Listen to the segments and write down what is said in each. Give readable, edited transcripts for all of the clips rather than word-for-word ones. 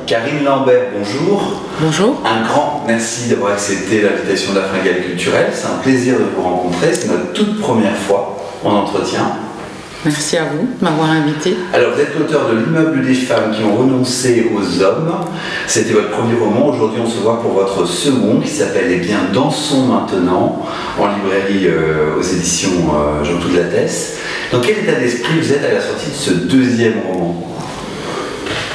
Karine Lambert, bonjour. Bonjour. Un grand merci d'avoir accepté l'invitation de la Fringale culturelle. C'est un plaisir de vous rencontrer. C'est notre toute première fois en entretien. Merci à vous de m'avoir invité. Alors, vous êtes l'auteur de L'immeuble des femmes qui ont renoncé aux hommes. C'était votre premier roman. Aujourd'hui, on se voit pour votre second qui s'appelle Eh bien, Dansons maintenant, en librairie aux éditions Jean-Claude Lattès. Dans quel état d'esprit vous êtes à la sortie de ce deuxième roman ?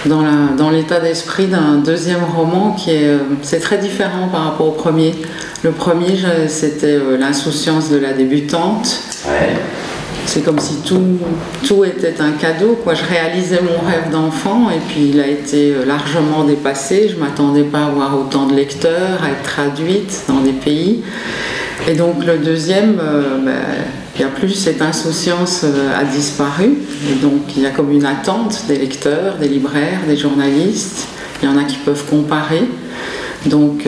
Dans l'état d'esprit d'un deuxième roman c'est très différent par rapport au premier. Le premier, c'était l'insouciance de la débutante. Ouais. C'est comme si tout était un cadeau, quoi. Je réalisais mon rêve d'enfant et puis il a été largement dépassé. Je ne m'attendais pas à avoir autant de lecteurs, à être traduite dans des pays. Et donc le deuxième, il n'y a plus cette insouciance a disparu. Et donc il y a comme une attente des lecteurs, des libraires, des journalistes. Il y en a qui peuvent comparer. Donc...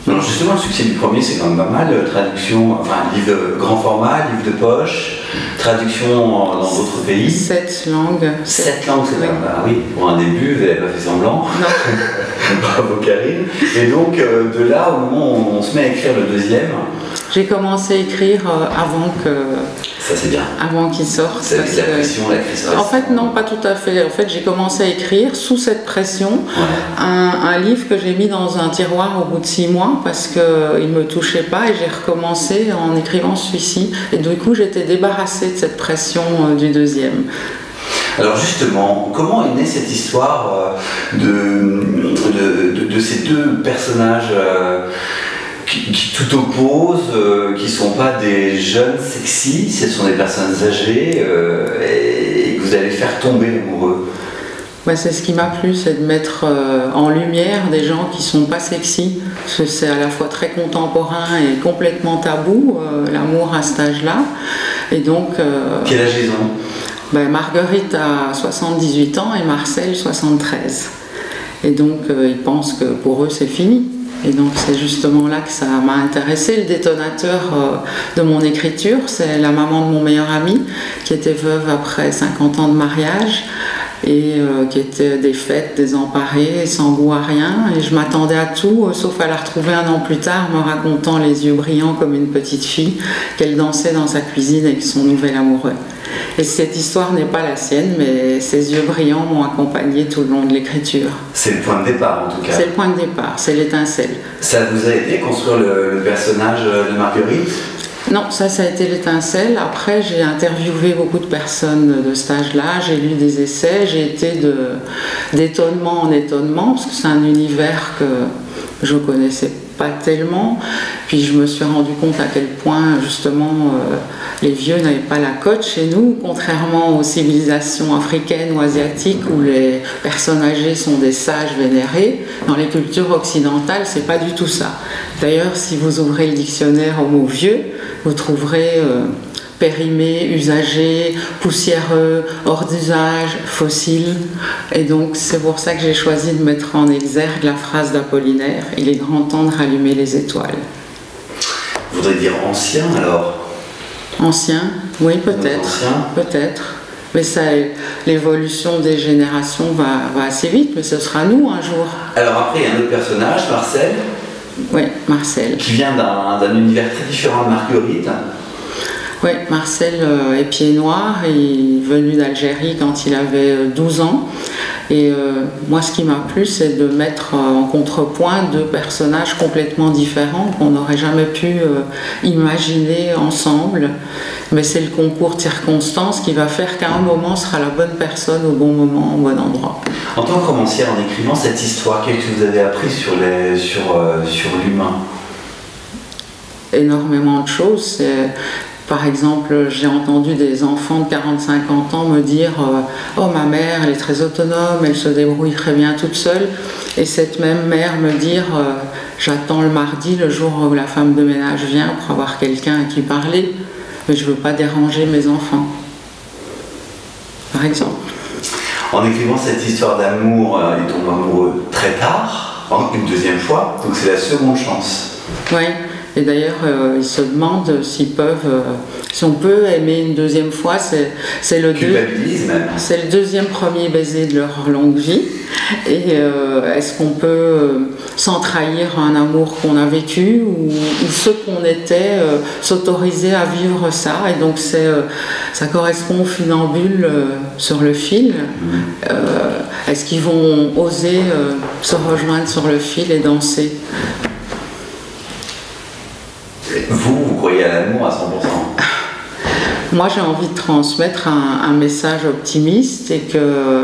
Alors justement, le succès du premier, c'est quand même pas mal. Traduction, enfin, livre grand format, livre de poche, traduction dans d'autres pays. 7 langues. 7 langues, c'est même pas. Oui, pour un début, vous n'avez pas fait semblant. Non. Bravo Karine. Et donc, de là, au moment où on se met à écrire le deuxième. J'ai commencé à écrire Ça, c'est bien. avant qu'il sorte. C'est la pression, la crise. En fait, non, pas tout à fait. En fait, j'ai commencé à écrire sous cette pression un livre que j'ai mis dans un tiroir au bout de 6 mois parce qu'il ne me touchait pas et j'ai recommencé en écrivant celui-ci. Et du coup, j'étais débarrassée de cette pression du deuxième. Alors justement, comment est née cette histoire de ces deux personnages qui tout opposent, qui ne sont pas des jeunes sexy, ce sont des personnes âgées et que vous allez faire tomber amoureux? C'est ce qui m'a plu, c'est de mettre en lumière des gens qui ne sont pas sexy, parce que c'est à la fois très contemporain et complètement tabou, l'amour à cet âge-là. Et donc, quel âge ils ont? Marguerite a 78 ans et Marcel 73. Et donc, ils pensent que pour eux, c'est fini. Et donc c'est justement là que ça m'a intéressée. Le détonateur de mon écriture, c'est la maman de mon meilleur ami, qui était veuve après 50 ans de mariage et qui était défaite, désemparée, sans goût à rien. Et je m'attendais à tout, sauf à la retrouver un an plus tard, me racontant les yeux brillants comme une petite fille, qu'elle dansait dans sa cuisine avec son nouvel amoureux. Et cette histoire n'est pas la sienne, mais ses yeux brillants m'ont accompagnée tout le long de l'écriture. C'est le point de départ en tout cas. C'est le point de départ, c'est l'étincelle. Ça vous a aidé à construire le personnage de Marguerite? Non, ça a été l'étincelle. Après, j'ai interviewé beaucoup de personnes de cet âge-là, j'ai lu des essais, j'ai été d'étonnement en étonnement, parce que c'est un univers que je ne connaissais pas tellement. Puis je me suis rendu compte à quel point, justement, les vieux n'avaient pas la cote chez nous, contrairement aux civilisations africaines ou asiatiques où les personnes âgées sont des sages vénérés. Dans les cultures occidentales, c'est pas du tout ça. D'ailleurs, si vous ouvrez le dictionnaire au mot vieux, vous trouverez périmé, usagé, poussiéreux, hors d'usage, fossile. Et donc c'est pour ça que j'ai choisi de mettre en exergue la phrase d'Apollinaire « Il est grand temps de rallumer les étoiles ». Vous voudrez dire ancien alors? Ancien, oui, peut-être. Peut-être. Mais ça, l'évolution des générations va assez vite, mais ce sera nous un jour. Alors après, il y a un autre personnage, Marcel. Oui, Marcel. Qui vient d'un univers très différent de Marguerite. Oui, Marcel est pied noir, il est venu d'Algérie quand il avait 12 ans. Et moi, ce qui m'a plu, c'est de mettre en contrepoint deux personnages complètement différents qu'on n'aurait jamais pu imaginer ensemble. Mais c'est le concours de circonstances qui va faire qu'à un moment sera la bonne personne au bon moment, au bon endroit. En tant que romancière, en écrivant cette histoire, qu'est-ce que vous avez appris sur l'humain? Énormément de choses. Par exemple, j'ai entendu des enfants de 40-50 ans me dire « Oh, ma mère, elle est très autonome, elle se débrouille très bien toute seule. » Et cette même mère me dire « J'attends le mardi, le jour où la femme de ménage vient pour avoir quelqu'un à qui parler, mais je ne veux pas déranger mes enfants. » Par exemple. En écrivant cette histoire d'amour, il tombe amoureux très tard, une deuxième fois, donc c'est la seconde chance. Oui. Et d'ailleurs, ils se demandent s'ils peuvent, si on peut aimer une deuxième fois, c'est le deuxième premier baiser de leur longue vie. Et est-ce qu'on peut, sans trahir un amour qu'on a vécu ou ce qu'on était, s'autoriser à vivre ça? Et donc ça correspond aux funambules sur le fil. Est-ce qu'ils vont oser se rejoindre sur le fil et danser? Vous croyez à l'amour à 100%? Moi, j'ai envie de transmettre un message optimiste et que,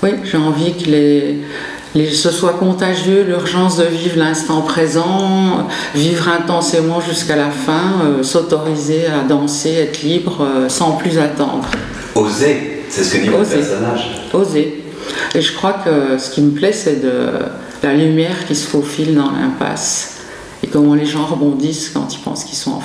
oui, j'ai envie que ce soit contagieux, l'urgence de vivre l'instant présent, vivre intensément jusqu'à la fin, s'autoriser à danser, être libre, sans plus attendre. Oser, c'est ce que dit votre personnage. Oser. Et je crois que ce qui me plaît, c'est la lumière qui se faufile dans l'impasse et comment les gens rebondissent quand ils pensent qu'ils sont